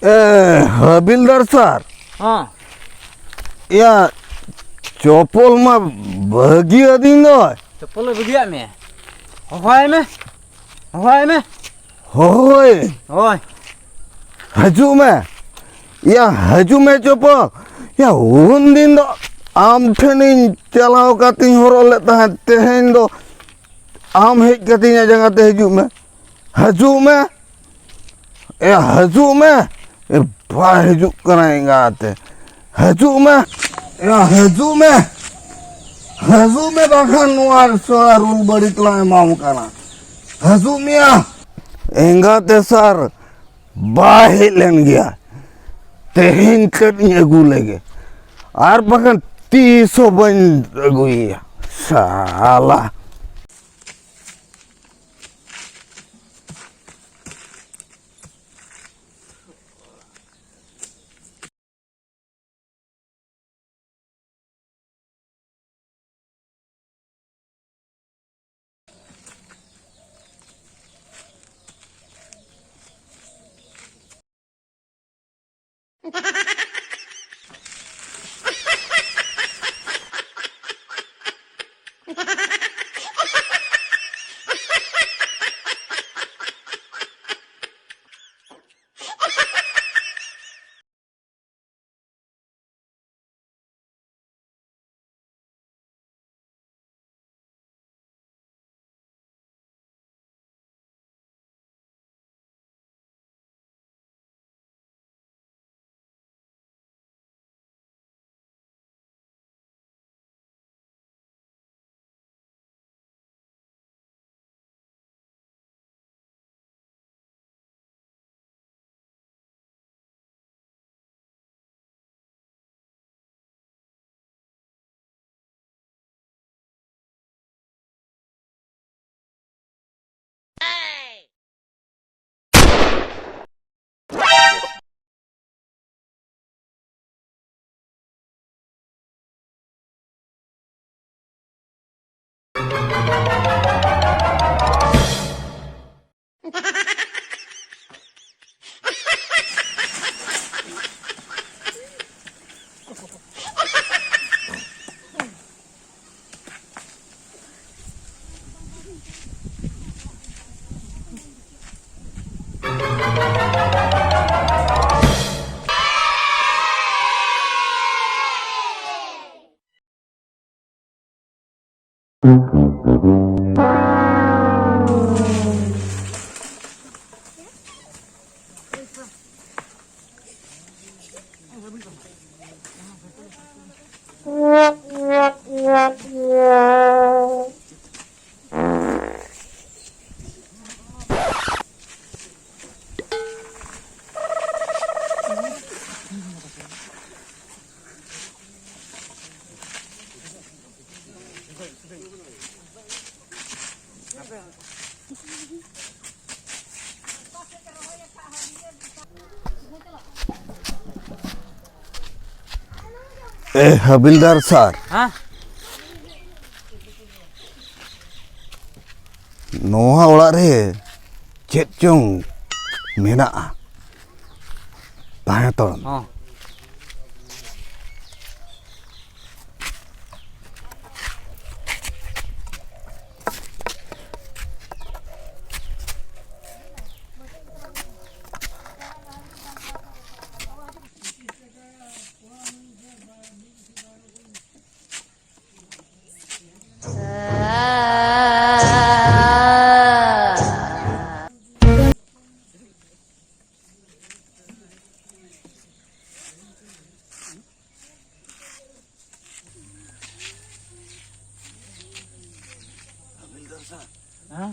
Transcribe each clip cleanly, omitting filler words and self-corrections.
हबिलदार sir हाँ या चोपोल में भगी अधीन चप्पल बगिया में हवाई में होय ओय हजू में या हजू में चोपोल या उन दिन दो आम ठेनी चलाओ काती होरो लेता है तेहेन दो आम हेज काती जगह ते हजू में या हजू में ए भाई हजू कराएंगा आते हजू में या हजू में बाखा नुआर सोला रूल बड़ी कला माम करना हजू मिया एंगा ते सर बाहे लेन गया तेहेन कनी अगू लेगे आर बखन 300 बन अगुइया साला ए हबिलदार सर हाँ नोहा ओड़ा रे चेत चोंग मेना ताहे तोड़म हाँ हाँ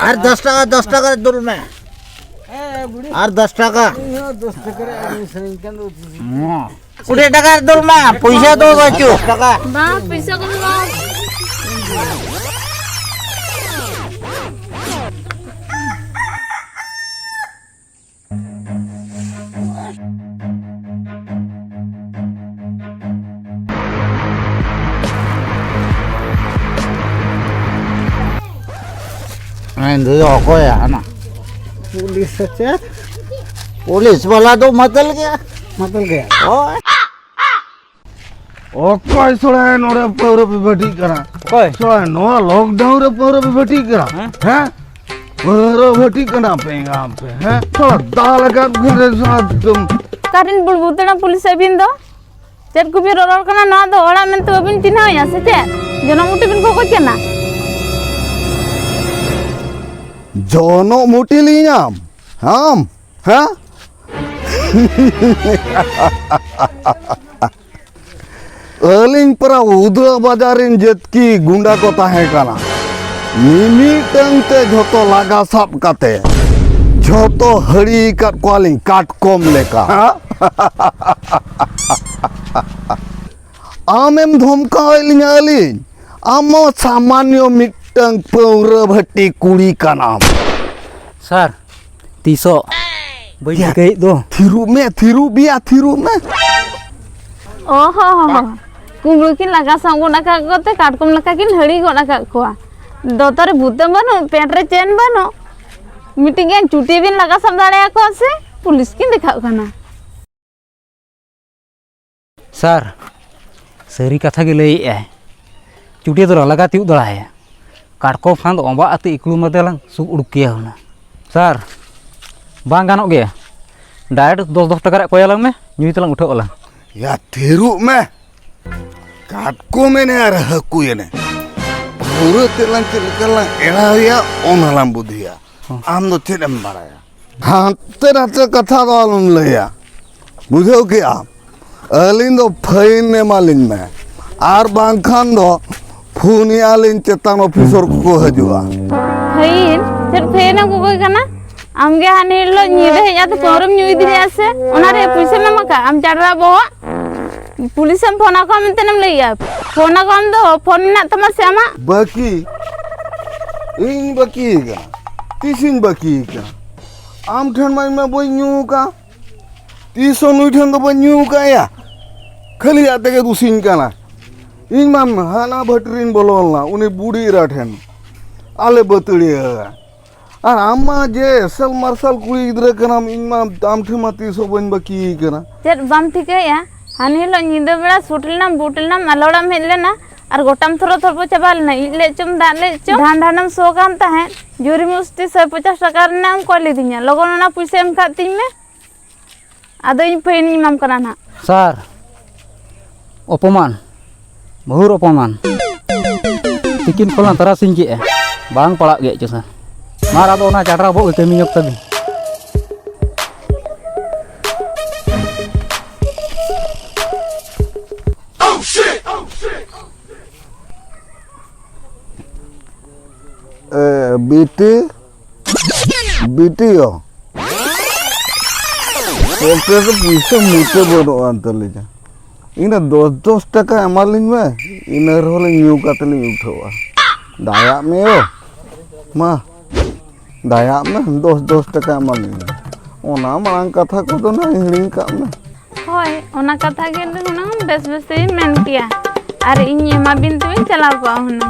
আর 10 টাকা ধরুন না আর 10 টাকা 20 টাকা দৌড় মা পয়সা তো বাঁচো টাকা Bang, bisa kan bang? Main dulu kok ya anak. Police सच्चा Polis वाला तो मतल गया मतलब गया oh অকয় ছড়ায় নরে পৌর বিভটি করা कोई ছড়ায় নো লকডাউন রে পৌর বিভটি করা হ্যাঁ পৌর বিভটি করা পেঙ্গা पे हैं थोड़ा दाल का घरे साथ तुम Karin bulbutana pulis abin do? Chat kubi roror kana na do ora men tu abin tina ya se chat. Jono muti bin ko kena. jono mutilinyam ham ha Aling para udra bajarin jetki gunda ko tahe kana mimitang te jhoto laga sap kate jhoto hari kat kwaling katkom leka amem dhomkailinya aling amo samanyo mitang paura bhatti kuri kanam sir 300 बड़ी गई दो thiru me Oh ho ho. Kumbul kin laga sangu naka kote katkom naka kin hari ko naka koa. Dotore butam bano pentre chen bano. Meeting yang cuti bin laga samdare ako se pulis kin dekha kana. Sir sorry कथा के लई है चुटिया तो लगा ती उदड़ा है काटको फांद ओंबा अति इकलू मदेlang सु उड़किया होना सर बांग गानो गया डायरेक्ट 10 टका कोया लंग में न्यूई तलंग उठो ओला ya thiru me katkom ene ar haku ene paura telang telkalang era ya onalam budhiya am do chedem baraya hante rate katha do alum leya budheu ki am alin do fain ne malin me ar bangkhan do phuni alin chetan officer ko hajua Hain, chat fain aku koi kana. Amge hani lo nyide ya to porum nyui di ase. Onare puisa nama ka am chadra bo. Pulis am phone ako am tenam leya. Phone ako am do phone na tama se ama. baki ing baki ka tisin baki ka am than mai me boy nyu ka tiso nui than do boy nyu ka ya khali ate ke dusin kana ing mam hana bhatrin bolon la uni budi ra than ale baturi ar amma je sel marsal kuri gidra kana ing mam am thema tiso boy baki kana Chat bam thike ya. Hani lo nyide bela sutil nam butil nam alodam hele na. Ar gotam thoro thoro chabal na ile chum dale chum dhan dhanam so kam ta hai juri musti 150 টাকা নাম কইলে দিnya logon na puise em khati me ado in pain imam kana na sir अपमान बहुर अपमान तिकिन Cola तरा सिंह के बांग पड़ा गया जो सर मारा दो ना चाटरा बो के मियक तभी BT yo oke to bisa mute bodo antale ja ina 10 টাকা emalin me ina role nyu kateli uthoa daya me yo ma daya me 10 টাকা emalin ona marang katha ko do na hiring ka me hoy ona katha ge na bes bes te men kiya ar inye ma bin tu chala ko huna